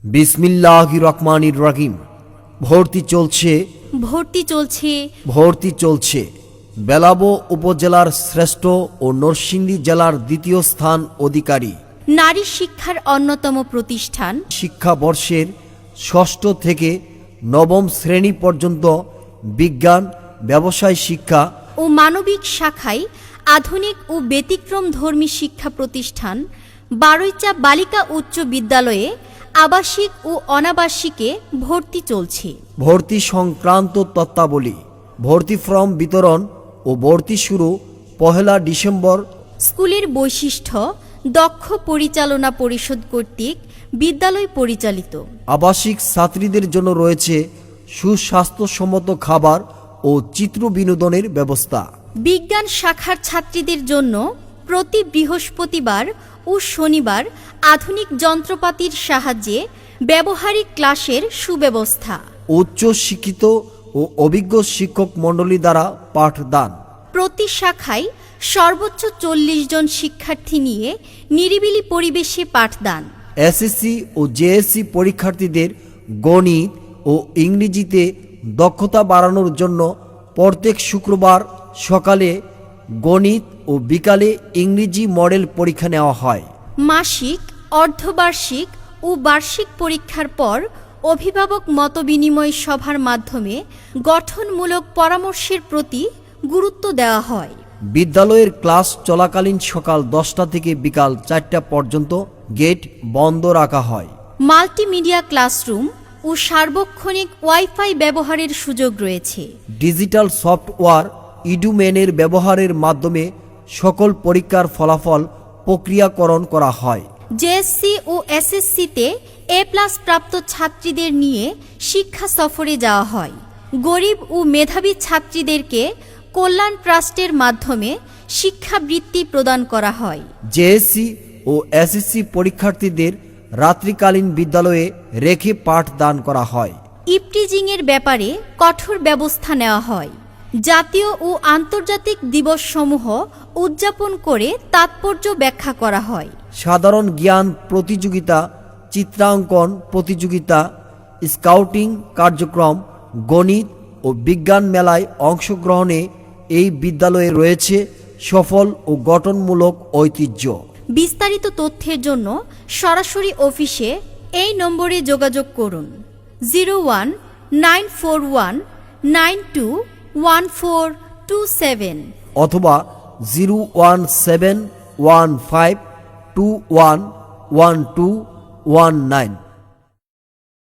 বিসমিল্লাহির রহমানির রহিম। ভর্তি চলছে। বেলাবো উপজেলার শ্রেষ্ঠ ও নরসিংদী জেলার দ্বিতীয় স্থান অধিকারী নারী শিক্ষার অন্যতম প্রতিষ্ঠান শিক্ষাবর্ষের ষষ্ঠ থেকে নবম শ্রেণী পর্যন্ত বিজ্ঞান, ব্যবসায় শিক্ষা ও মানবিক শাখায় আধুনিক ও ব্যতিক্রমধর্মী শিক্ষা প্রতিষ্ঠান বারৈচা বালিকা উচ্চ বিদ্যালয়ে আবাসিক ও অনাবাসিকে ভর্তি চলছে। ভর্তি সংক্রান্ত তথ্যাবলী, ভর্তি ফর্ম বিতরণ ও ভর্তি শুরু 1 ডিসেম্বর। স্কুলের বৈশিষ্ট্য দক্ষ পরিচালনা পরিষদ কর্তৃক বিদ্যালয় পরিচালিত। আবাসিক ছাত্রীদের জন্য রয়েছে সুস্বাস্থ্যসম্মত খাবার ও চিত্র বিনোদনের ব্যবস্থা। বিজ্ঞান শাখার ছাত্রীদের জন্য প্রতি বৃহস্পতিবার ও শনিবার আধুনিক যন্ত্রপাতির সাহায্যে ব্যবহারিক ক্লাসের সুব্যবস্থা। উচ্চ শিক্ষিত ও অভিজ্ঞ শিক্ষক মণ্ডলী দ্বারা পাঠদান। প্রতি শাখায় সর্বোচ্চ 40 জন শিক্ষার্থী নিয়ে নিরিবিলি পরিবেশে পাঠদান। এসএসসি ও জেএসসি পরীক্ষার্থীদের গণিত ও ইংরেজিতে দক্ষতা বাড়ানোর জন্য প্রত্যেক শুক্রবার সকালে গণিত ও বিকালে ইংরেজি মডেল পরীক্ষা নেওয়া হয়। মাসিক, অর্ধবার্ষিক ও বার্ষিক পরীক্ষার পর অভিভাবক মতবিনিময় সভার মাধ্যমে গঠনমূলক পরামর্শের প্রতি গুরুত্ব দেওয়া হয়। বিদ্যালয়ের ক্লাস চলাকালীন সকাল 10টা থেকে বিকাল 4টা পর্যন্ত গেট বন্ধ রাখা হয়। মাল্টিমিডিয়া ক্লাসরুম ও সার্বক্ষণিক ওয়াইফাই ব্যবহারের সুযোগ রয়েছে। ডিজিটাল সফটওয়্যার ইডুমেনের ব্যবহারের মাধ্যমে সকল পরীক্ষার ফলাফল প্রক্রিয়াকরণ করা হয়। জেএসসি ও এসএসসিতে A+ প্রাপ্ত ছাত্রীদের নিয়ে শিক্ষা সফরে যাওয়া হয়। গরিব ও মেধাবী ছাত্রীদেরকে কল্যাণ ট্রাস্টের মাধ্যমে শিক্ষাবৃত্তি প্রদান করা হয়। জেএসসি ও এসএসসি পরীক্ষার্থীদের রাত্রিকালীন বিদ্যালয়ে রেখে পাঠদান করা হয়। ইপটিজিংয়ের ব্যাপারে কঠোর ব্যবস্থা নেওয়া হয়। জাতীয় ও আন্তর্জাতিক দিবসসমূহ উদযাপন করে তাৎপর্য ব্যাখ্যা করা হয়। সাধারণ জ্ঞান প্রতিযোগিতা, চিত্রাঙ্কন প্রতিযোগিতা, স্কাউটিং কার্যক্রম, গণিত ও বিজ্ঞান মেলায় অংশগ্রহণে এই বিদ্যালয়ে রয়েছে সফল ও গঠনমূলক ঐতিহ্য। বিস্তারিত তথ্যের জন্য সরাসরি অফিসে এই নম্বরে যোগাযোগ করুন 0194921427 অথবা 01715211219।